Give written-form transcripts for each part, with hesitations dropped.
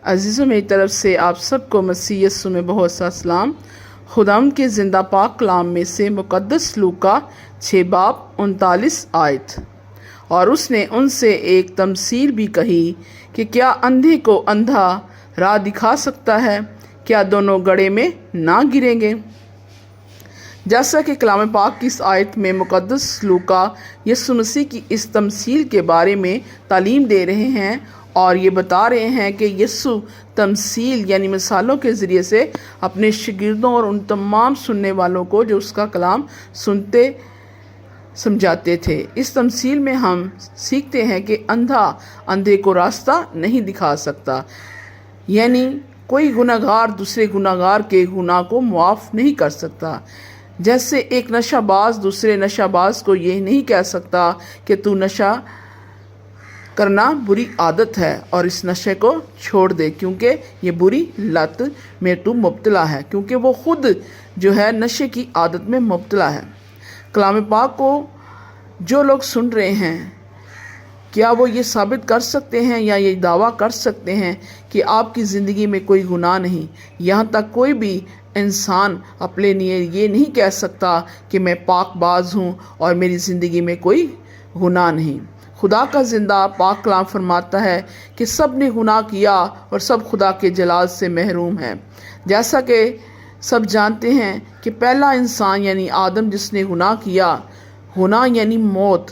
عزیزوں میری طرف سے آپ سب کو مسیح یسوع میں بہت سا سلام۔ خداوند کے زندہ پاک کلام میں سے مقدس لوکا 6 باب 39 آیت۔ اور اس نے ان سے ایک تمثیل بھی کہی کہ کیا اندھے کو اندھا راہ دکھا سکتا ہے؟ کیا دونوں گڑھے میں نہ گریں گے؟ جیسا کہ کلام پاک کی اس آیت میں مقدس لوکا یسوع مسیح کی اس تمثیل کے بارے میں تعلیم دے رہے ہیں اور یہ بتا رہے ہیں کہ یسوع تمثیل یعنی مثالوں کے ذریعے سے اپنے شاگردوں اور ان تمام سننے والوں کو جو اس کا کلام سنتے سمجھاتے تھے۔ اس تمثیل میں ہم سیکھتے ہیں کہ اندھا اندھے کو راستہ نہیں دکھا سکتا، یعنی کوئی گناہ گار دوسرے گناہ گار کے گناہ کو معاف نہیں کر سکتا۔ جیسے ایک نشہ باز دوسرے نشہ باز کو یہ نہیں کہہ سکتا کہ تو نشہ کرنا بری عادت ہے اور اس نشے کو چھوڑ دے کیونکہ یہ بری لت میں تو مبتلا ہے، کیونکہ وہ خود جو ہے نشے کی عادت میں مبتلا ہے۔ کلام پاک کو جو لوگ سن رہے ہیں، کیا وہ یہ ثابت کر سکتے ہیں یا یہ دعویٰ کر سکتے ہیں کہ آپ کی زندگی میں کوئی گناہ نہیں؟ یہاں تک کوئی بھی انسان اپنے لیے یہ نہیں کہہ سکتا کہ میں پاک باز ہوں اور میری زندگی میں کوئی گناہ نہیں۔ خدا کا زندہ پاک کلام فرماتا ہے کہ سب نے گناہ کیا اور سب خدا کے جلال سے محروم ہیں۔ جیسا کہ سب جانتے ہیں کہ پہلا انسان یعنی آدم جس نے گناہ کیا، گناہ یعنی موت،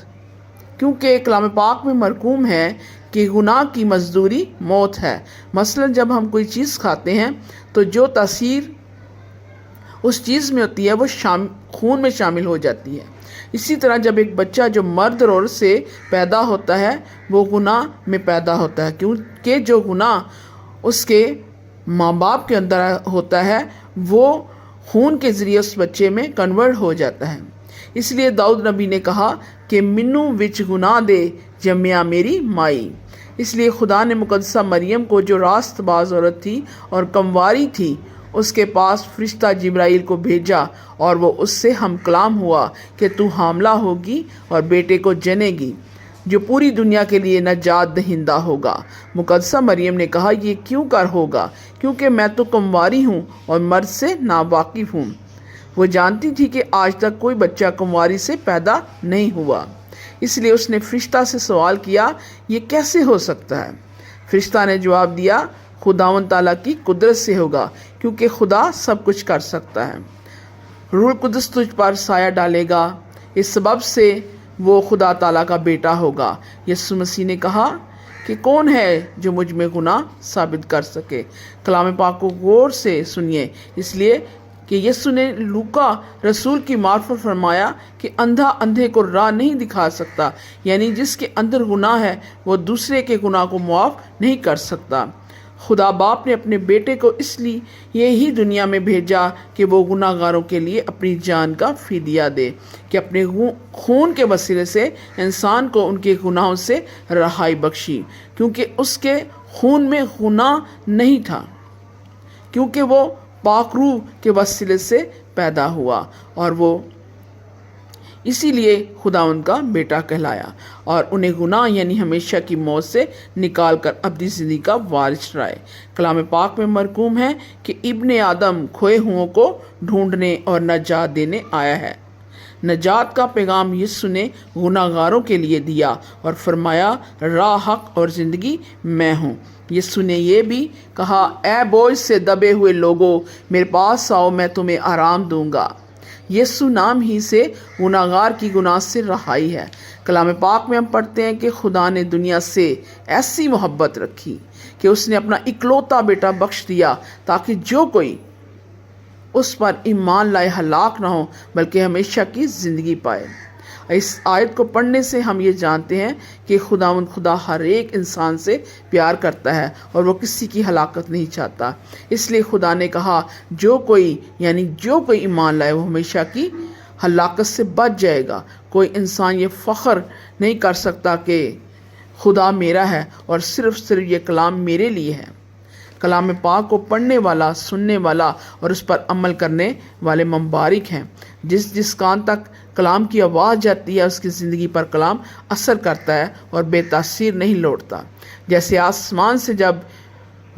کیونکہ کلام پاک میں مرقوم ہے کہ گناہ کی مزدوری موت ہے۔ مثلا جب ہم کوئی چیز کھاتے ہیں تو جو تاثیر اس چیز میں ہوتی ہے وہ خون میں شامل ہو جاتی ہے۔ اسی طرح جب ایک بچہ جو مرد اور عورت سے پیدا ہوتا ہے وہ گناہ میں پیدا ہوتا ہے، کیونکہ جو گناہ اس کے ماں باپ کے اندر ہوتا ہے وہ خون کے ذریعے اس بچے میں کنورٹ ہو جاتا ہے۔ اس لیے داؤد نبی نے کہا کہ منو وچ گناہ دے جمیا میری مائی۔ اس لیے خدا نے مقدسہ مریم کو جو راست باز عورت تھی اور کمواری تھی، اس کے پاس فرشتہ جبرائیل کو بھیجا اور وہ اس سے ہم کلام ہوا کہ تو حاملہ ہوگی اور بیٹے کو جنے گی جو پوری دنیا کے لیے نجات دہندہ ہوگا۔ مقدسہ مریم نے کہا یہ کیوں کر ہوگا، کیونکہ میں تو کمواری ہوں اور مرد سے ناواقف ہوں۔ وہ جانتی تھی کہ آج تک کوئی بچہ کمواری سے پیدا نہیں ہوا، اس لیے اس نے فرشتہ سے سوال کیا یہ کیسے ہو سکتا ہے؟ فرشتہ نے جواب دیا خداوند تعالیٰ کی قدرت سے ہوگا، کیونکہ خدا سب کچھ کر سکتا ہے۔ روح القدس تجھ پر سایہ ڈالے گا، اس سبب سے وہ خدا تعالیٰ کا بیٹا ہوگا۔ یسوع مسیح نے کہا کہ کون ہے جو مجھ میں گناہ ثابت کر سکے؟ کلام پاک کو غور سے سنیے، اس لیے کہ یسوع نے لوکا رسول کی معرفت فرمایا کہ اندھا اندھے کو راہ نہیں دکھا سکتا، یعنی جس کے اندر گناہ ہے وہ دوسرے کے گناہ کو معاف نہیں کر سکتا۔ خدا باپ نے اپنے بیٹے کو اس لیے یہی دنیا میں بھیجا کہ وہ گناہ گاروں کے لیے اپنی جان کا فدیہ دے، کہ اپنے خون کے وسیلے سے انسان کو ان کے گناہوں سے رہائی بخشی، کیونکہ اس کے خون میں گناہ نہیں تھا، کیونکہ وہ پاک روح کے وسیلے سے پیدا ہوا اور وہ اسی لیے خدا ان کا بیٹا کہلایا اور انہیں گناہ یعنی ہمیشہ کی موت سے نکال کر ابدی زندگی کا وارث ٹھہرائے۔ کلام پاک میں مرقوم ہے کہ ابن آدم کھوئے ہوں کو ڈھونڈنے اور نجات دینے آیا ہے۔ نجات کا پیغام یسوع نے گناہ گاروں کے لیے دیا اور فرمایا راہ، حق اور زندگی میں ہوں۔ یسوع نے یہ بھی کہا اے بوجھ سے دبے ہوئے لوگو میرے پاس آؤ، میں تمہیں آرام دوں گا۔ یسوع نام ہی سے گناہ گار کی گناہ سے رہائی ہے۔ کلام پاک میں ہم پڑھتے ہیں کہ خدا نے دنیا سے ایسی محبت رکھی کہ اس نے اپنا اکلوتا بیٹا بخش دیا تاکہ جو کوئی اس پر ایمان لائے ہلاک نہ ہو بلکہ ہمیشہ کی زندگی پائے۔ اس آیت کو پڑھنے سے ہم یہ جانتے ہیں کہ خدا ہر ایک انسان سے پیار کرتا ہے اور وہ کسی کی ہلاکت نہیں چاہتا۔ اس لیے خدا نے کہا جو کوئی ایمان لائے وہ ہمیشہ کی ہلاکت سے بچ جائے گا۔ کوئی انسان یہ فخر نہیں کر سکتا کہ خدا میرا ہے اور صرف یہ کلام میرے لیے ہے۔ کلام پاک کو پڑھنے والا، سننے والا اور اس پر عمل کرنے والے مبارک ہیں۔ جس کان تک کلام کی آواز جاتی ہے اس کی زندگی پر کلام اثر کرتا ہے اور بے تاثیر نہیں لوٹتا۔ جیسے آسمان سے جب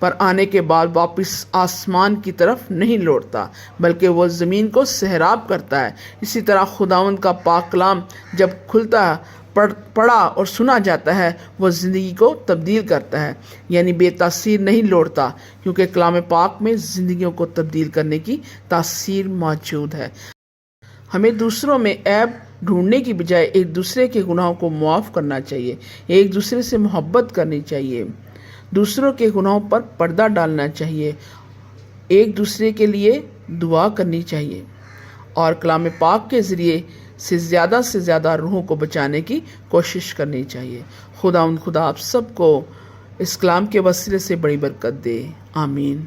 پر آنے کے بعد واپس آسمان کی طرف نہیں لوٹتا، بلکہ وہ زمین کو سیراب کرتا ہے۔ اسی طرح خداوند کا پاک کلام جب کھلتا پڑھا اور سنا جاتا ہے، وہ زندگی کو تبدیل کرتا ہے، یعنی بے تاثیر نہیں لوٹتا، کیونکہ کلام پاک میں زندگیوں کو تبدیل کرنے کی تاثیر موجود ہے۔ ہمیں دوسروں میں عیب ڈھونڈنے کی بجائے ایک دوسرے کے گناہوں کو معاف کرنا چاہیے، ایک دوسرے سے محبت کرنی چاہیے، دوسروں کے گناہوں پر پردہ ڈالنا چاہیے، ایک دوسرے کے لیے دعا کرنی چاہیے اور کلام پاک کے ذریعے سے زیادہ روحوں کو بچانے کی کوشش کرنی چاہیے۔ خدا آپ سب کو اس کلام کے وسیلے سے بڑی برکت دے، آمین۔